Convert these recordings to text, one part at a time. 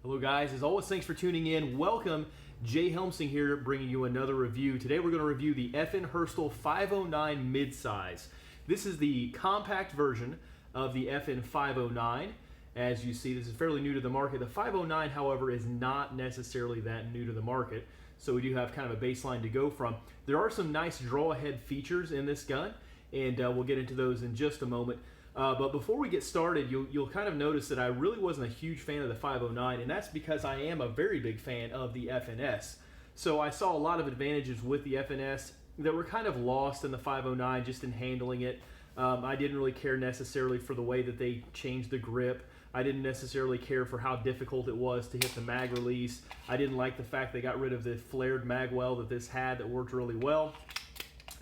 Hello guys, as always, thanks for tuning in. Welcome, Jay Helmsing here, bringing you another review. Today we're going to review the FN Herstal 509 Midsize. This is the compact version of the FN 509. As you see, this is fairly new to the market. The 509, however, is not necessarily that new to the market, so we do have kind of a baseline to go from. There are some nice draw-ahead features in this gun, and we'll get into those in just a moment. But before we get started, you'll kind of notice that I really wasn't a huge fan of the 509, and that's because I am a very big fan of the FNS. So I saw a lot of advantages with the FNS that were kind of lost in the 509 just in handling it. I didn't really care necessarily for the way that they changed the grip. I didn't necessarily care for how difficult it was to hit the mag release. I didn't like the fact they got rid of the flared mag well that this had that worked really well.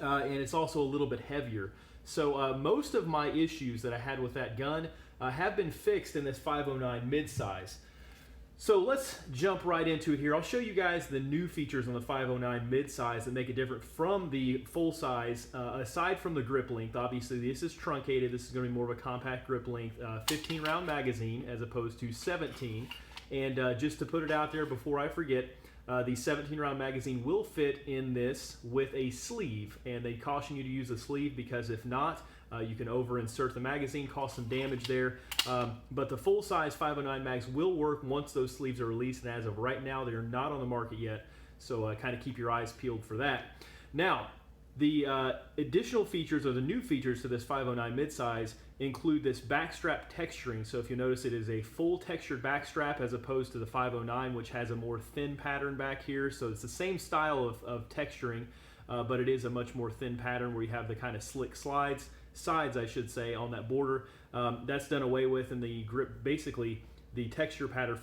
And it's also a little bit heavier. So most of my issues that I had with that gun have been fixed in this 509 midsize. So let's jump right into it here. I'll show you guys the new features on the 509 midsize that make it different from the full size. Aside from the grip length, obviously this is truncated. This is going to be more of a compact grip length, 15 round magazine as opposed to 17. And just to put it out there before I forget, the 17 round magazine will fit in this with a sleeve, and they caution you to use a sleeve because if not, you can over insert the magazine, cause some damage there. But the full size 509 mags will work once those sleeves are released, and as of right now they are not on the market yet, so kind of keep your eyes peeled for that. Now, the additional features or the new features to this 509 midsize include this backstrap texturing. So if you notice, it is a full textured backstrap as opposed to the 509, which has a more thin pattern back here. So it's the same style of texturing, but it is a much more thin pattern where you have the kind of slick sides, I should say, on that border. That's done away with, and the grip, basically, the texture pattern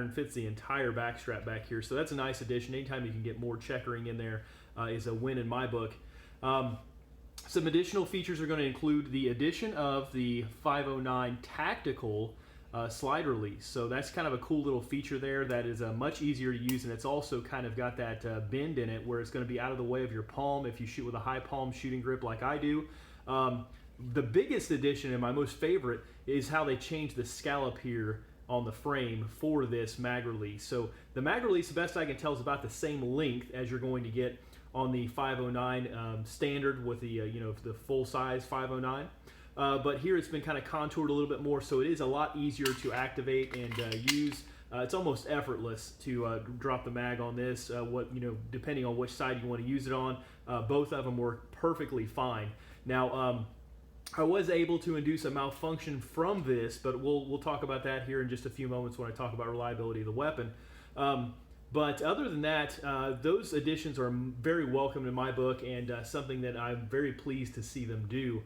fits the entire backstrap back here. So that's a nice addition. Anytime you can get more checkering in there is a win in my book. Some additional features are going to include the addition of the 509 tactical slide release. So that's kind of a cool little feature there that is much easier to use, and it's also kind of got that bend in it where it's going to be out of the way of your palm if you shoot with a high palm shooting grip like I do. The biggest addition and my most favorite is how they changed the scallop here on the frame for this mag release. So the mag release, the best I can tell, is about the same length as you're going to get on the 509 standard with the the full size 509, but here it's been kind of contoured a little bit more, so it is a lot easier to activate and use. It's almost effortless to drop the mag on this. Depending on which side you want to use it on, both of them work perfectly fine. Now, I was able to induce a malfunction from this, but we'll talk about that here in just a few moments when I talk about reliability of the weapon. But other than that, those additions are very welcome in my book, and something that I'm very pleased to see them do.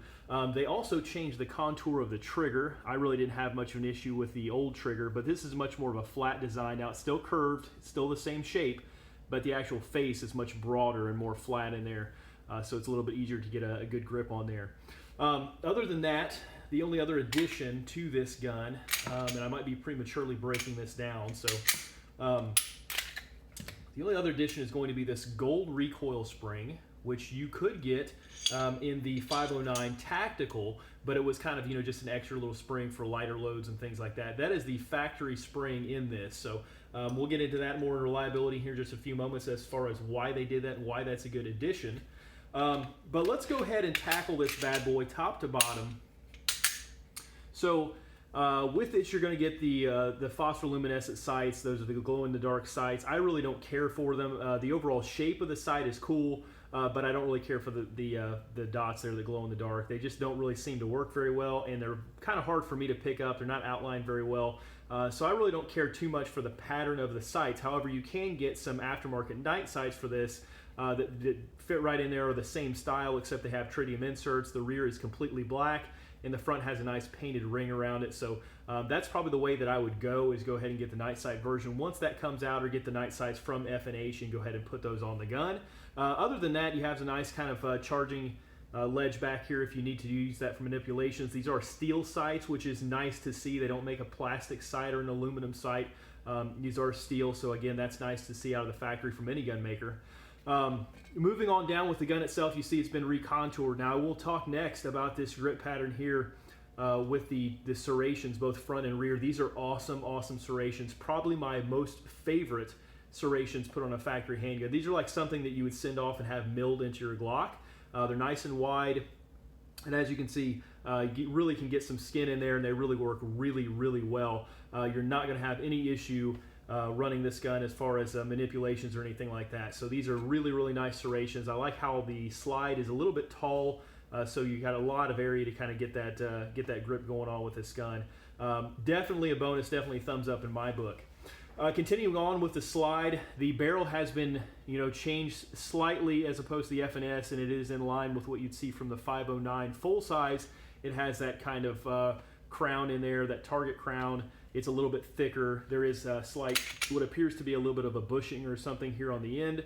They also changed the contour of the trigger. I really didn't have much of an issue with the old trigger, but this is much more of a flat design. Now, it's still curved, it's still the same shape, but the actual face is much broader and more flat in there, so it's a little bit easier to get a good grip on there. Other than that, the only other addition to this gun, and I might be prematurely breaking this down, so the only other addition is going to be this gold recoil spring, which you could get in the 509 tactical, but it was kind of just an extra little spring for lighter loads and things like that. That is the factory spring in this, so we'll get into that more in reliability here in just a few moments as far as why they did that and why that's a good addition. But let's go ahead and tackle this bad boy top to bottom. So with this, you're going to get the phosphoruminescent sights. Those are the glow-in-the-dark sights. I really don't care for them. The overall shape of the sight is cool, but I don't really care for the dots there that glow in the dark. They just don't really seem to work very well, and they're kind of hard for me to pick up. They're not outlined very well, so I really don't care too much for the pattern of the sights. However, you can get some aftermarket night sights for this that fit right in there, or the same style, except they have tritium inserts. The rear is completely black, and the front has a nice painted ring around it. So that's probably the way that I would go, is go ahead and get the night sight version. Once that comes out, or get the night sights from F&H and go ahead and put those on the gun. Other than that, you have a nice kind of charging ledge back here if you need to use that for manipulations. These are steel sights, which is nice to see. They don't make a plastic sight or an aluminum sight. These are steel, so again, that's nice to see out of the factory from any gun maker. Moving on down with the gun itself, you see it's been recontoured. Now, I will talk next about this grip pattern here with the serrations, both front and rear. These are awesome, awesome serrations. Probably my most favorite serrations put on a factory handgun. These are like something that you would send off and have milled into your Glock. They're nice and wide, and as you can see, you really can get some skin in there, and they really work really, really well. You're not going to have any issue running this gun as far as manipulations or anything like that. So these are really, really nice serrations. I like how the slide is a little bit tall, so you got a lot of area to kind of get that grip going on with this gun. Definitely a bonus, definitely a thumbs up in my book. Continuing on with the slide, the barrel has been, changed slightly as opposed to the FNS, and it is in line with what you'd see from the 509 full size. It has that kind of crown in there, that target crown. It's a little bit thicker. There is a slight, what appears to be a little bit of a bushing or something here on the end,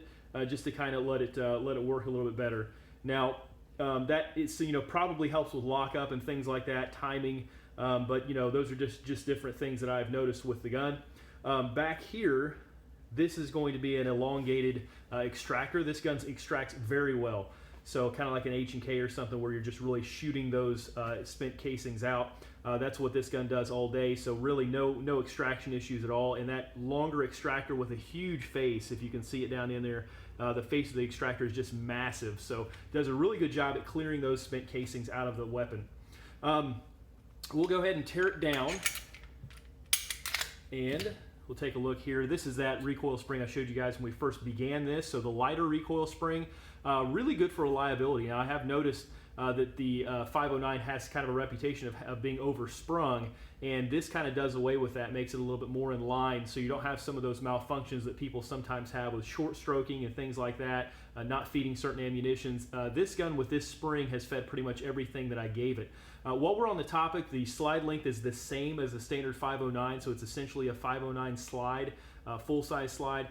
just to kind of let it work a little bit better. Now, that is, probably helps with lockup and things like that, timing, but those are just different things that I've noticed with the gun. Back here, this is going to be an elongated extractor. This gun extracts very well. So kind of like an H&K or something where you're just really shooting those spent casings out. That's what this gun does all day. So really no extraction issues at all. And that longer extractor with a huge face, if you can see it down in there, the face of the extractor is just massive. So it does a really good job at clearing those spent casings out of the weapon. We'll go ahead and tear it down. And we'll take a look here. This is that recoil spring I showed you guys when we first began this. So the lighter recoil spring, really good for reliability. Now I have noticed that the 509 has kind of a reputation of being oversprung, and this kind of does away with that, makes it a little bit more in line, so you don't have some of those malfunctions that people sometimes have with short stroking and things like that, not feeding certain ammunitions. This gun with this spring has fed pretty much everything that I gave it. While we're on the topic, the slide length is the same as the standard 509, so it's essentially a 509 slide, full-size slide.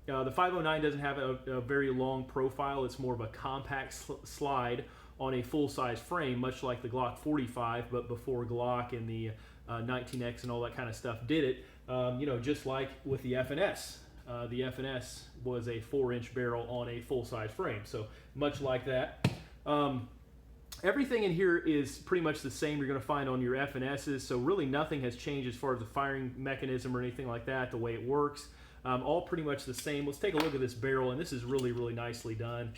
The 509 doesn't have a very long profile. It's more of a compact slide on a full-size frame, much like the Glock 45, but before Glock and the 19X and all that kind of stuff did it, just like with the FNS. The FNS was a 4-inch barrel on a full-size frame, so much like that. Everything in here is pretty much the same you're going to find on your FNSs, so really nothing has changed as far as the firing mechanism or anything like that, the way it works. All pretty much the same. Let's take a look at this barrel, and this is really, really nicely done.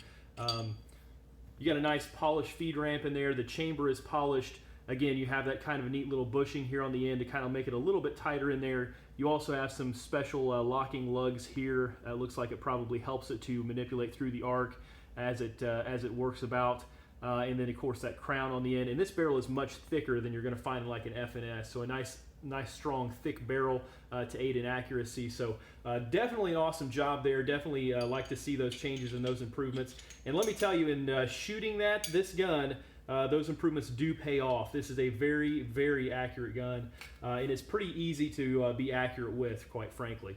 You got a nice polished feed ramp in there. The chamber is polished. Again, you have that kind of a neat little bushing here on the end to kind of make it a little bit tighter in there. You also have some special locking lugs here. It looks like it probably helps it to manipulate through the arc as it works about. And then, of course, that crown on the end. And this barrel is much thicker than you're going to find in like an FNS. So a nice, strong, thick barrel to aid in accuracy. So definitely an awesome job there. Definitely like to see those changes and those improvements. And let me tell you, in shooting this gun, those improvements do pay off. This is a very, very accurate gun, and it's pretty easy to be accurate with, quite frankly.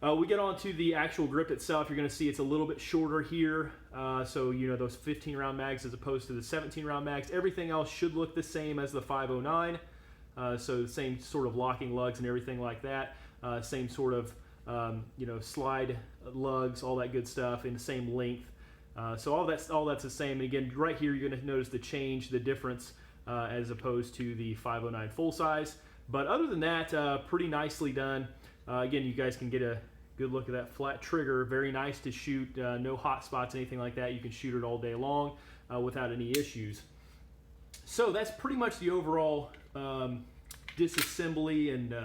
We get on to the actual grip itself. You're going to see it's a little bit shorter here. So, those 15-round mags as opposed to the 17-round mags. Everything else should look the same as the 509. So the same sort of locking lugs and everything like that. Same sort of, slide lugs, all that good stuff in the same length. So all that's the same. And again, right here, you're going to notice the difference as opposed to the 509 full size. But other than that, pretty nicely done. Again, you guys can get a good look at that flat trigger. Very nice to shoot. No hot spots, anything like that. You can shoot it all day long without any issues. So that's pretty much the overall disassembly and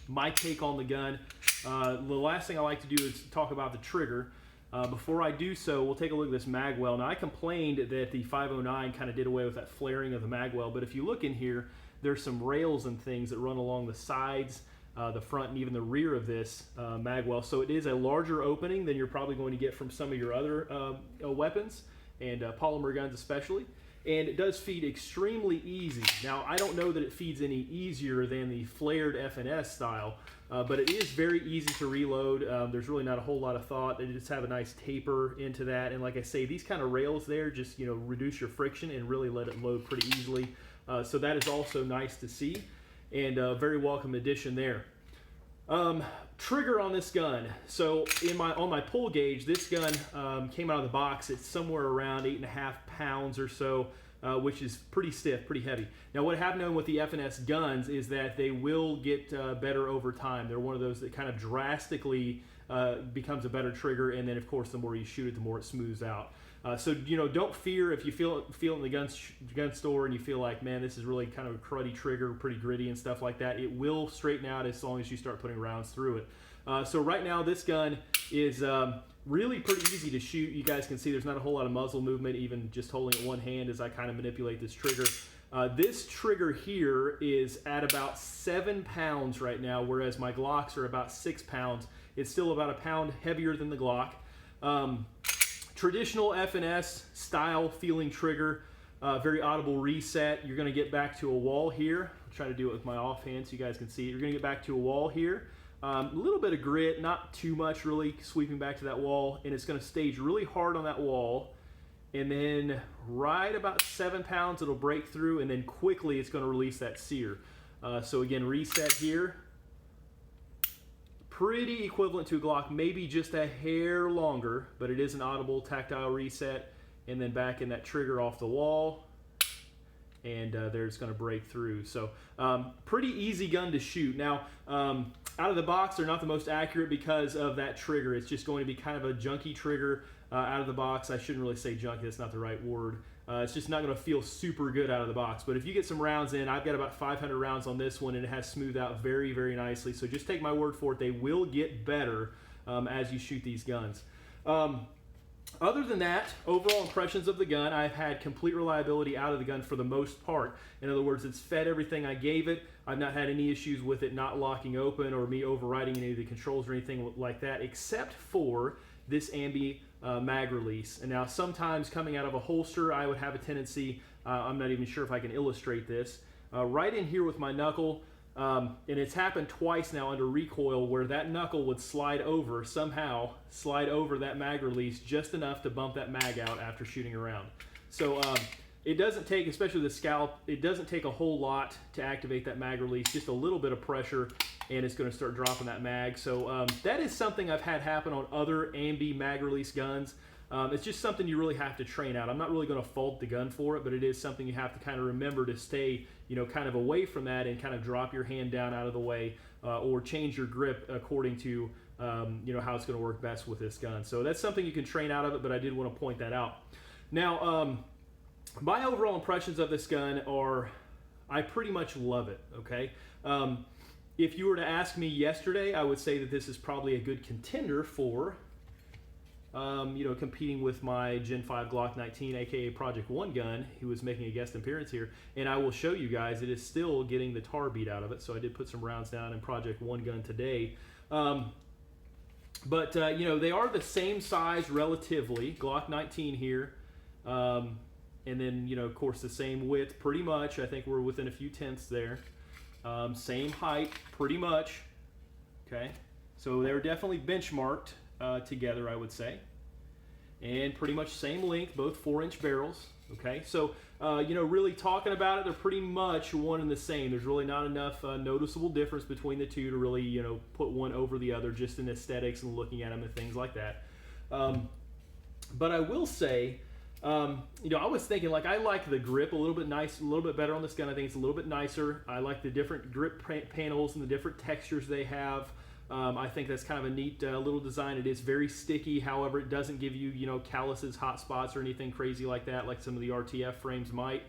my take on the gun. The last thing I like to do is talk about the trigger. Before I do so, we'll take a look at this mag well. Now, I complained that the 509 kind of did away with that flaring of the mag well, but if you look in here, there's some rails and things that run along the sides, the front, and even the rear of this mag well. So it is a larger opening than you're probably going to get from some of your other weapons, and polymer guns especially. And it does feed extremely easy. Now, I don't know that it feeds any easier than the flared FNS style, but it is very easy to reload. There's really not a whole lot of thought. They just have a nice taper into that. And like I say, these kind of rails there just, reduce your friction and really let it load pretty easily. So that is also nice to see, and a very welcome addition there. Trigger on this gun. So on my pull gauge, this gun came out of the box. It's somewhere around 8.5 pounds or so. which is pretty stiff, pretty heavy. Now what happened with the F&S guns is that they will get better over time. They're one of those that kind of drastically becomes a better trigger, and then of course the more you shoot it, the more it smooths out. So don't fear if you feel in the gun store and you feel like, man, this is really kind of a cruddy trigger, pretty gritty and stuff like that. It will straighten out as long as you start putting rounds through it. So right now this gun is really pretty easy to shoot. You guys can see there's not a whole lot of muzzle movement, even just holding it one hand as I kind of manipulate this trigger. This trigger here is at about 7 pounds right now, whereas my Glocks are about 6 pounds. It's still about a pound heavier than the Glock. Traditional F&S style feeling trigger, very audible reset. You're going to get back to a wall here. I'll try to do it with my offhand so you guys can see it. You're going to get back to a wall here. A little bit of grit, not too much really, sweeping back to that wall, and it's going to stage really hard on that wall, and then right about 7 pounds it'll break through, and then quickly it's going to release that sear. So again, reset here. Pretty equivalent to a Glock, maybe just a hair longer, but it is an audible tactile reset, and then back in that trigger off the wall, and there it's going to break through. So pretty easy gun to shoot. Now out of the box they're not the most accurate because of that trigger. It's just going to be kind of a junky trigger out of the box. I shouldn't really say junky, that's not the right word. It's just not going to feel super good out of the box. But if you get some rounds in, I've got about 500 rounds on this one, and it has smoothed out very, very nicely. So just take my word for it, they will get better as you shoot these guns. Other than that, overall impressions of the gun, I've had complete reliability out of the gun for the most part. In other words, it's fed everything I gave it. I've not had any issues with it not locking open or me overriding any of the controls or anything like that, except for this ambi mag release. And now sometimes coming out of a holster, I would have a tendency, I'm not even sure if I can illustrate this, right in here with my knuckle, and it's happened twice now under recoil where that knuckle would slide over, somehow slide over that mag release just enough to bump that mag out after shooting around. So it doesn't take, especially the scalp, it doesn't take a whole lot to activate that mag release, just a little bit of pressure and it's going to start dropping that mag. So that is something I've had happen on other ambi mag release guns. It's just something you really have to train out. I'm not really going to fault the gun for it, but it is something you have to kind of remember to stay, kind of away from that and kind of drop your hand down out of the way or change your grip according to, how it's going to work best with this gun. So that's something you can train out of it, but I did want to point that out. Now, my overall impressions of this gun are, I pretty much love it, okay? If you were to ask me yesterday, I would say that this is probably a good contender for competing with my Gen 5 Glock 19, aka Project 1 gun. He was making a guest appearance here, and I will show you guys it is still getting the tar beat out of it. So I did put some rounds down in Project 1 gun today. But they are the same size relatively, Glock 19 here, and then of course the same width pretty much. I think we're within a few tenths there. Same height pretty much. Okay, so they're definitely benchmarked together, I would say, and pretty much same length, both 4-inch barrels. Okay, so really talking about it, they're pretty much one and the same. There's really not enough noticeable difference between the two to really put one over the other, just in aesthetics and looking at them and things like that. But I will say, I was thinking, like, I like the grip a little bit better on this gun. I think it's a little bit nicer. I like the different grip panels and the different textures they have. I think that's kind of a neat little design. It is very sticky, however, it doesn't give you, calluses, hot spots, or anything crazy like that, like some of the RTF frames might.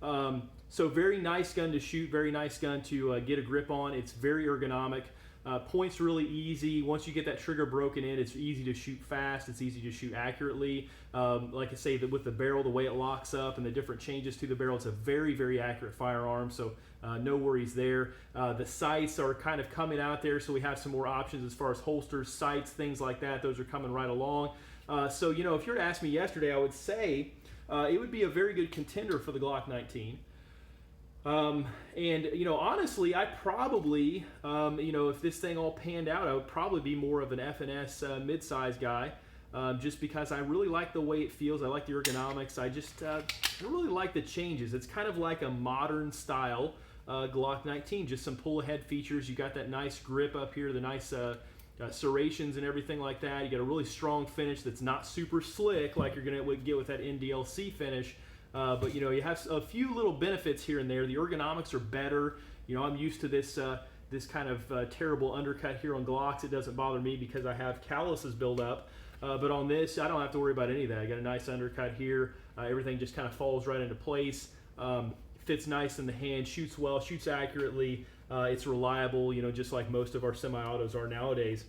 So very nice gun to shoot, very nice gun to get a grip on. It's very ergonomic. Point's really easy. Once you get that trigger broken in, it's easy to shoot fast. It's easy to shoot accurately. Like I say, with the barrel, the way it locks up and the different changes to the barrel, it's a very, very accurate firearm. So no worries there. The sights are kind of coming out there, so we have some more options as far as holsters, sights, things like that. Those are coming right along. So if you were to ask me yesterday, I would say it would be a very good contender for the Glock 19. Honestly, I probably, if this thing all panned out, I would probably be more of an F&S midsize guy, just because I really like the way it feels. I like the ergonomics. I just I really like the changes. It's kind of like a modern style Glock 19, just some pull ahead features. You got that nice grip up here, the nice serrations and everything like that. You got a really strong finish that's not super slick like you're going to get with that NDLC finish. But you know, you have a few little benefits here and there. The ergonomics are better. You know, I'm used to this this kind of terrible undercut here on Glocks. It doesn't bother me because I have calluses built up. But on this, I don't have to worry about any of that. I got a nice undercut here. Everything just kind of falls right into place. Fits nice in the hand, shoots well, shoots accurately. It's reliable, you know, just like most of our semi-autos are nowadays.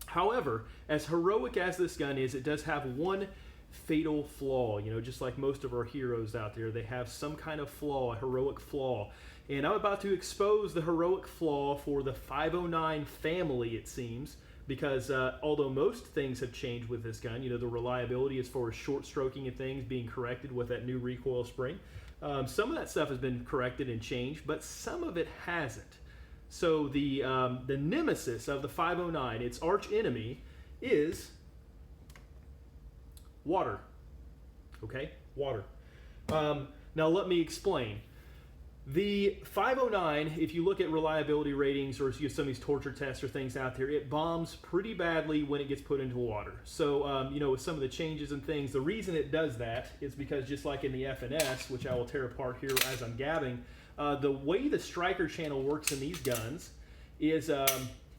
However, as heroic as this gun is, it does have one fatal flaw. You know, just like most of our heroes out there, they have some kind of flaw, a heroic flaw. And I'm about to expose the heroic flaw for the 509 family, it seems, because although most things have changed with this gun, you know, the reliability as far as short stroking and things being corrected with that new recoil spring, some of that stuff has been corrected and changed, but some of it hasn't. So the nemesis of the 509, its arch enemy, is water. Okay, water. Now let me explain. The 509, if you look at reliability ratings or some of these torture tests or things out there, it bombs pretty badly when it gets put into water. So, you know, with some of the changes and things, the reason it does that is because just like in the FNS, which I will tear apart here as I'm gabbing, the way the striker channel works in these guns is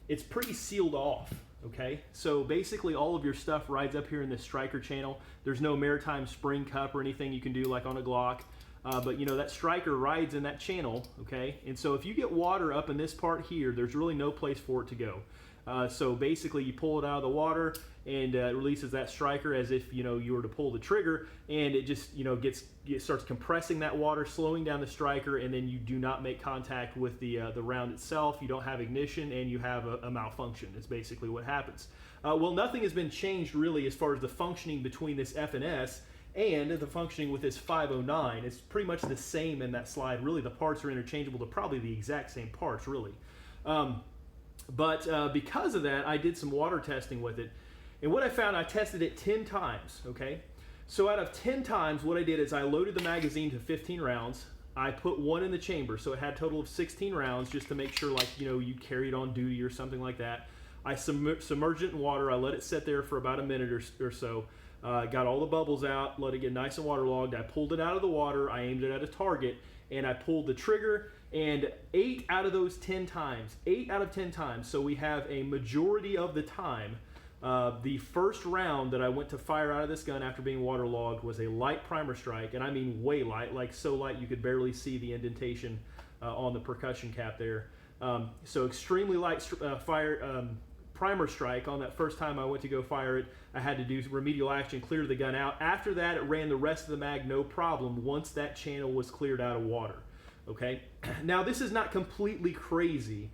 it's pretty sealed off. Okay, so basically all of your stuff rides up here in this striker channel. There's no maritime spring cup or anything you can do like on a Glock. But you know, that striker rides in that channel, okay? And so if you get water up in this part here, there's really no place for it to go. So basically you pull it out of the water and it releases that striker as if, you know, you were to pull the trigger, and it just, you know, it starts compressing that water, slowing down the striker, and then you do not make contact with the round itself. You don't have ignition, and you have a malfunction. It's basically what happens. Well, nothing has been changed really as far as the functioning between this FNS and the functioning with this 509. It's pretty much the same in that slide. Really, the parts are interchangeable. They're probably the exact same parts, really. But because of that, I did some water testing with it. And what I found, I tested it 10 times, okay? So out of 10 times, what I did is I loaded the magazine to 15 rounds. I put one in the chamber, so it had a total of 16 rounds just to make sure, like, you know, you carried on duty or something like that. I submerged it in water. I let it sit there for about a minute or so. Got all the bubbles out, let it get nice and waterlogged. I pulled it out of the water, I aimed it at a target, and I pulled the trigger, and 8 out of those 10 times, 8 out of 10 times, so we have a majority of the time, the first round that I went to fire out of this gun after being waterlogged was a light primer strike, and I mean way light, like so light you could barely see the indentation on the percussion cap there. So extremely light primer strike on that first time I went to go fire it. I had to do remedial action, clear the gun out. After that, it ran the rest of the mag no problem once that channel was cleared out of water. Okay, now this is not completely crazy.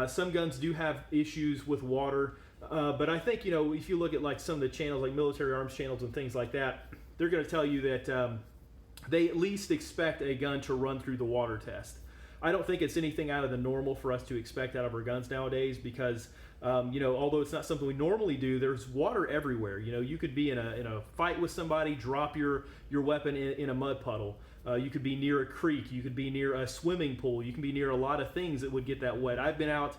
Some guns do have issues with water, but I think, you know, if you look at like some of the channels, like military arms channels and things like that, they're going to tell you that they at least expect a gun to run through the water test. I don't think it's anything out of the normal for us to expect out of our guns nowadays because, you know, although it's not something we normally do, there's water everywhere. You know, you could be in a fight with somebody, drop your weapon in a mud puddle. You could be near a creek. You could be near a swimming pool. You can be near a lot of things that would get that wet. I've been out,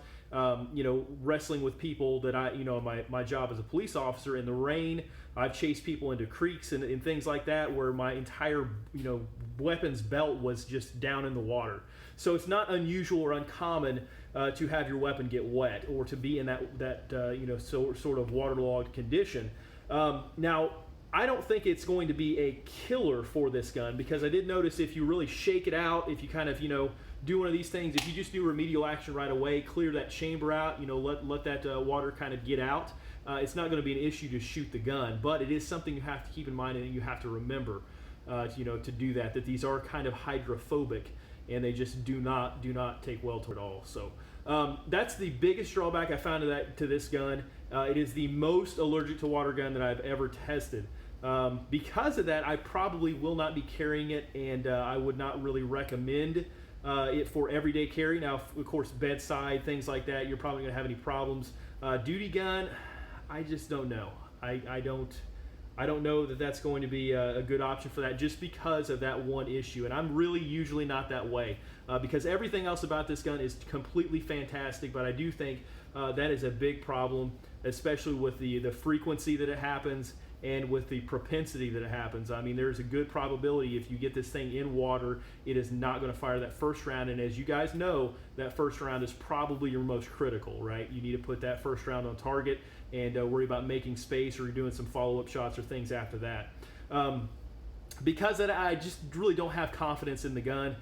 you know, wrestling with people that you know, my job as a police officer in the rain. I've chased people into creeks and things like that where my entire, you know, weapons belt was just down in the water. So it's not unusual or uncommon to have your weapon get wet or to be in that you know, sort of waterlogged condition. Now, I don't think it's going to be a killer for this gun because I did notice if you really shake it out, if you kind of, you know, do one of these things, if you just do remedial action right away, clear that chamber out, you know, let that water kind of get out, it's not going to be an issue to shoot the gun, but it is something you have to keep in mind and you have to remember, you know, to do that these are kind of hydrophobic and they just do not take well to it all. So that's the biggest drawback I found to this gun. It is the most allergic to water gun that I've ever tested. Because of that, I probably will not be carrying it, and I would not really recommend it for everyday carry. Now, of course, bedside, things like that, you're probably going to have any problems. Duty gun, I just don't know. I don't know that that's going to be a good option for that just because of that one issue. And I'm really usually not that way because everything else about this gun is completely fantastic, but I do think that is a big problem, especially with the frequency that it happens and with the propensity that it happens. I mean, there's a good probability if you get this thing in water, it is not going to fire that first round. And as you guys know, that first round is probably your most critical, right? You need to put that first round on target and worry about making space or doing some follow-up shots or things after that. Because of that, I just really don't have confidence in the gun.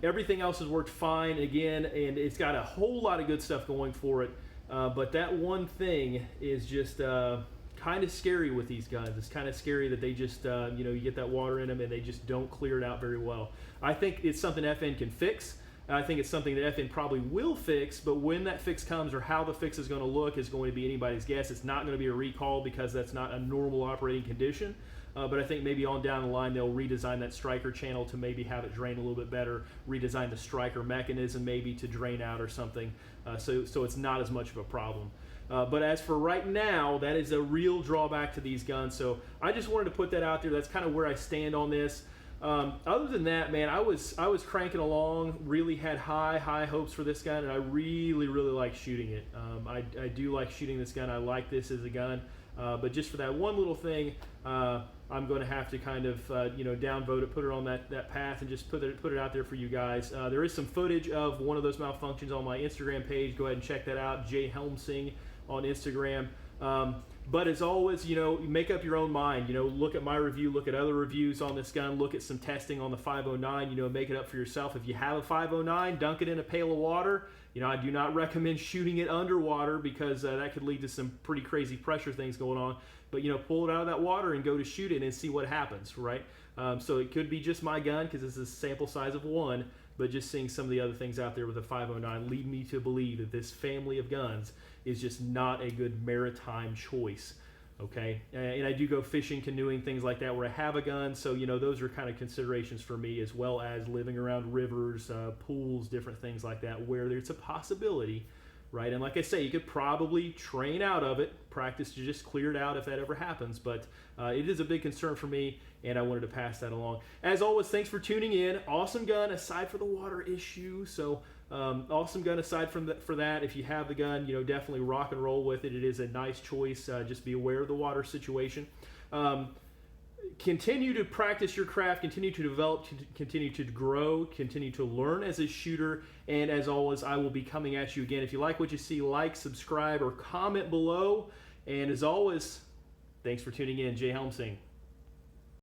Everything else has worked fine again, and it's got a whole lot of good stuff going for it. But that one thing is just kind of scary with these guns. It's kind of scary that they just, you get that water in them and they just don't clear it out very well. I think it's something FN can fix. I think it's something that FN probably will fix, but when that fix comes or how the fix is going to look is going to be anybody's guess. It's not going to be a recall because that's not a normal operating condition. But I think maybe on down the line they'll redesign that striker channel to maybe have it drain a little bit better, redesign the striker mechanism maybe to drain out or something, so it's not as much of a problem. But as for right now, that is a real drawback to these guns. So I just wanted to put that out there. That's kind of where I stand on this. Other than that, man, I was cranking along, really had high hopes for this gun, and I really like shooting it. I do like shooting this gun. I like this as a gun, but just for that one little thing, I'm going to have to kind of downvote it, put it on that path, and just put it out there for you guys. There is some footage of one of those malfunctions on my Instagram page. Go ahead and check that out, Jay Helmsing on Instagram. But as always, make up your own mind. Look at my review, look at other reviews on this gun, look at some testing on the 509, make it up for yourself. If you have a 509, dunk it in a pail of water. I do not recommend shooting it underwater because that could lead to some pretty crazy pressure things going on. But, pull it out of that water and go to shoot it and see what happens, right? So it could be just my gun because this is a sample size of one, but just seeing some of the other things out there with the 509 lead me to believe that this family of guns is just not a good maritime choice, okay? And I do go fishing, canoeing, things like that where I have a gun, so, those are kind of considerations for me, as well as living around rivers, pools, different things like that where there's a possibility, right? And like I say, you could probably train out of it, practice to just clear it out if that ever happens, but it is a big concern for me, and I wanted to pass that along. As always, thanks for tuning in. Awesome gun aside for the water issue, so awesome gun aside for that. If you have the gun, definitely rock and roll with it. It is a nice choice. Just be aware of the water situation. Continue to practice your craft, continue to develop, continue to grow, continue to learn as a shooter, and as always, I will be coming at you again. If you like what you see, like, subscribe, or comment below, and as always, thanks for tuning in. Jay Helmsing.